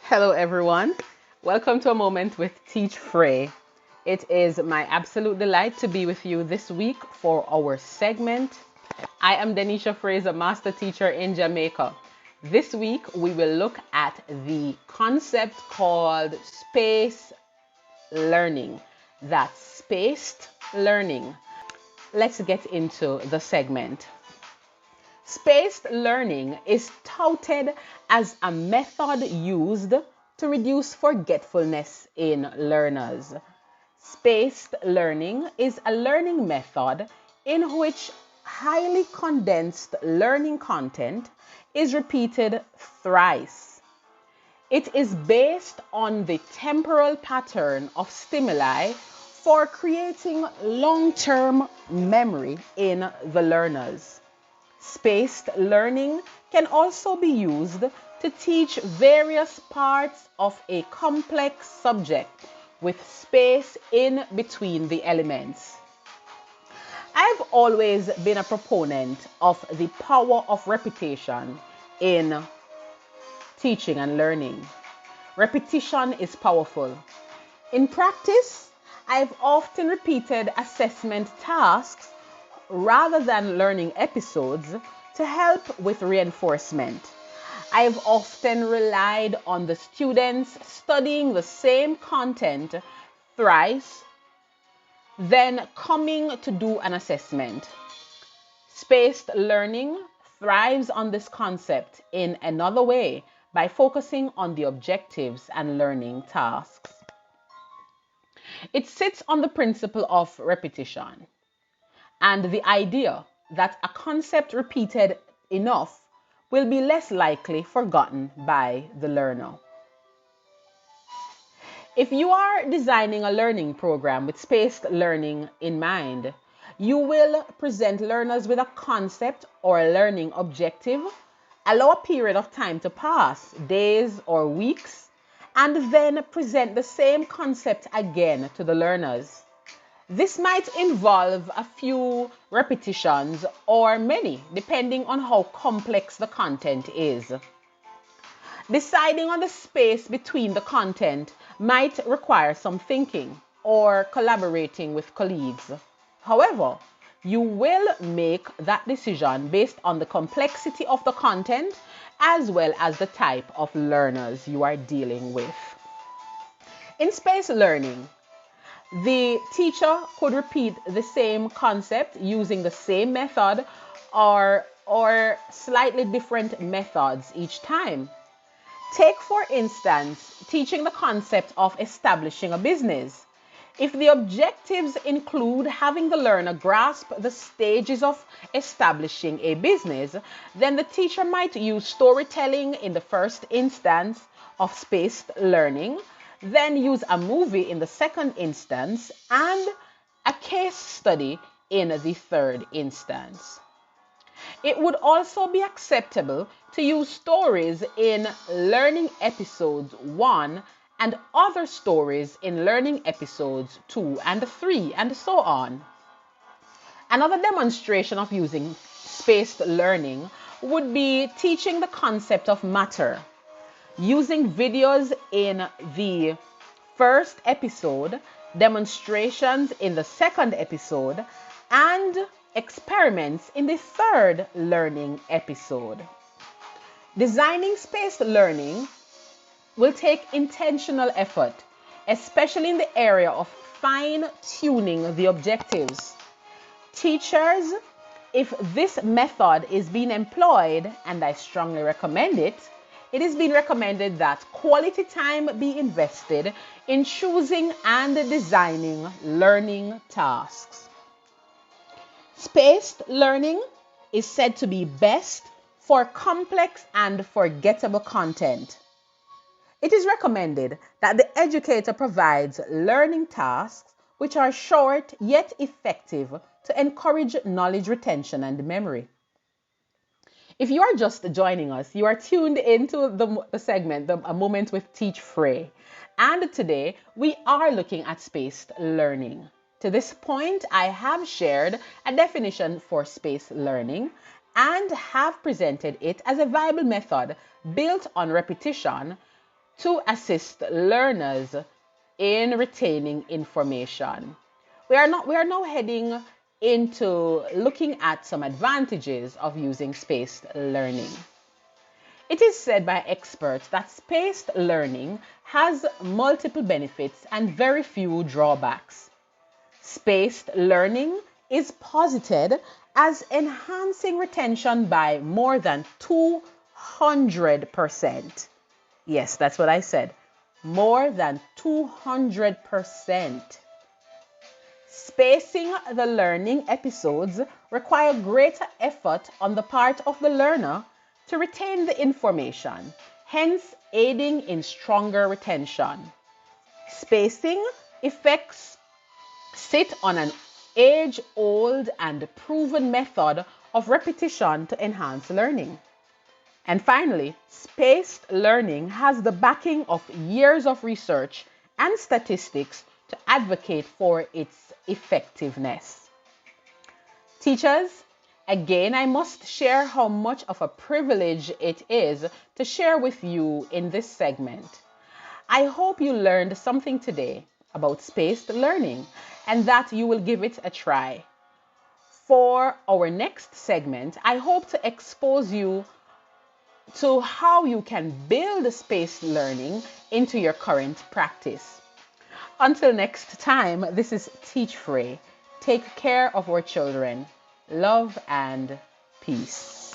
Hello, everyone. Welcome to a moment with Teach Frey. It is my absolute delight to be with you this week for our segment. I am Denisha Fraser, master teacher in Jamaica. This week, we will look at the concept called space learning. That's spaced learning. Let's get into the segment. Spaced learning is touted as a method used to reduce forgetfulness in learners. Spaced learning is a learning method in which highly condensed learning content is repeated thrice. It is based on the temporal pattern of stimuli for creating long-term memory in the learners. Spaced learning can also be used to teach various parts of a complex subject with space in between the elements. I've always been a proponent of the power of repetition in teaching and learning. Repetition is powerful. In practice, I've often repeated assessment tasks rather than learning episodes to help with reinforcement. I've often relied on the students studying the same content thrice, then coming to do an assessment. Spaced learning thrives on this concept in another way by focusing on the objectives and learning tasks. It sits on the principle of repetition and the idea that a concept repeated enough will be less likely forgotten by the learner. If you are designing a learning program with spaced learning in mind, you will present learners with a concept or a learning objective, allow a period of time to pass, days or weeks, and then present the same concept again to the learners. This might involve a few repetitions or many, depending on how complex the content is. Deciding on the space between the content might require some thinking or collaborating with colleagues. However, you will make that decision based on the complexity of the content as well as the type of learners you are dealing with. In space learning, the teacher could repeat the same concept using the same method or slightly different methods each time. Take, for instance, teaching the concept of establishing a business. If the objectives include having the learner grasp the stages of establishing a business, then the teacher might use storytelling in the first instance of spaced learning, then use a movie in the second instance, and a case study in the third instance. It would also be acceptable to use stories in learning episodes 1 and other stories in learning episodes 2 and 3 and so on. Another demonstration of using spaced learning would be teaching the concept of matter. Using videos in the first episode, demonstrations in the second episode, and experiments in the third learning episode. Designing spaced learning will take intentional effort, especially in the area of fine-tuning the objectives. Teachers, if this method is being employed, and I strongly recommend it, it is being recommended that quality time be invested in choosing and designing learning tasks. Spaced learning is said to be best for complex and forgettable content. It is recommended that the educator provides learning tasks which are short yet effective to encourage knowledge retention and memory. If you are just joining us, you are tuned into the segment, A Moment with Teach Frey. And today we are looking at spaced learning. To this point, I have shared a definition for spaced learning and have presented it as a viable method built on repetition to assist learners in retaining information. We are now heading into looking at some advantages of using spaced learning. It is said by experts that spaced learning has multiple benefits and very few drawbacks. Spaced learning is posited as enhancing retention by more than 200%. Yes, that's what I said. More than 200%. Spacing the learning episodes require greater effort on the part of the learner to retain the information, hence aiding in stronger retention. Spacing effects sit on an age-old and proven method of repetition to enhance learning. And finally, spaced learning has the backing of years of research and statistics to advocate for its effectiveness. Teachers, again, I must share how much of a privilege it is to share with you in this segment. I hope you learned something today about spaced learning and that you will give it a try. For our next segment, I hope to expose you to how you can build spaced learning into your current practice. Until next time, this is Teach Free. Take care of our children. Love and peace.